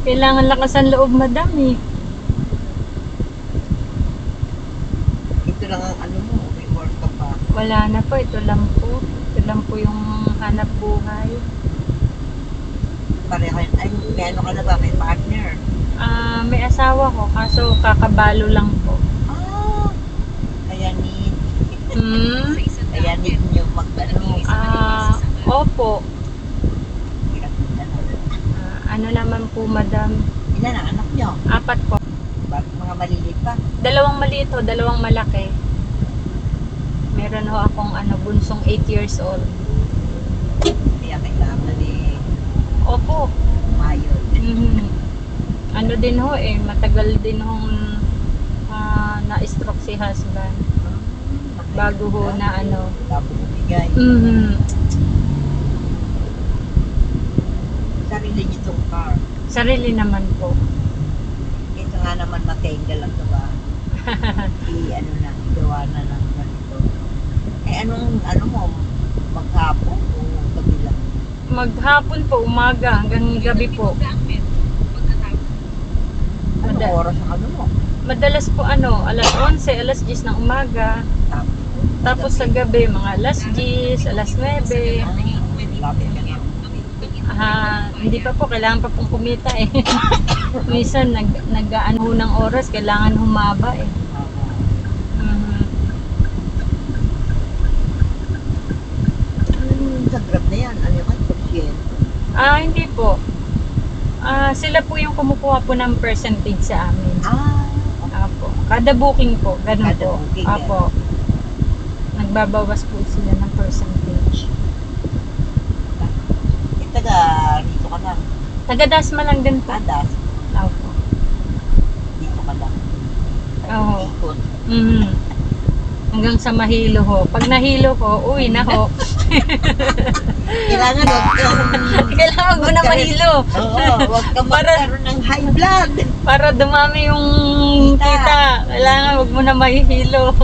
Kailangan lakasan loob, madam eh. Ito lang ang ano mo, may work ka pa. Wala na po, ito lang po. Ito lang po yung hanap buhay. Pareho, ay, may ano ka na ba? May partner? May asawa ko, kaso kakabalo lang po. Kaya need. Hmm? Kaya need nyo mag-ano. Opo. Hirap na lang. Ano naman po, madam? Ilan ang anak nyo? 4 po. Bakit mga maliliit pa? 2 maliit ho, 2 malaki. Meron ho akong bunsong 8 years old. Kaya kailangan eh, Opo. mayod. Ano din ho matagal din hong na-stroke si husband. Bago ho na Tapos bigay. Sarili nyo itong car. Sarili naman po. Ito nga naman matenga lang ito ba? Ano na, gawa na lang ganito. Eh ano mo, maghapon o gabi lang? Maghapon po, umaga hanggang gabi po. Anong oras ang ano mo? Madalas po alas 11, alas 10 ng umaga. Tapos sa gabi, mga alas 10, alas 9. Lapit ka na. Hindi pa po, kailangan pa pong kumita eh. Minsan, nag-ano ng oras, kailangan humaba eh. Sa Grab na yan, ano yung porsyento? Hindi po. Sila po yung kumukuha po ng percentage sa amin. Apo. Kada booking po, ganun Kada po. booking, Apo. Nagbabawas po sila ng percentage. Taga rito ka lang. Taga-Dasma lang din po. Das, Apo. dito ka lang. Oo. Ikot. Hanggang sa mahilo ho. Pag nahilo ko, uwi na ho. Kailangan wag kang... Kailangan mo na mahilo. Oo, wag kang magkaroon ng high blood. Para dumami yung kita. Kailangan wag mo na mahihilo.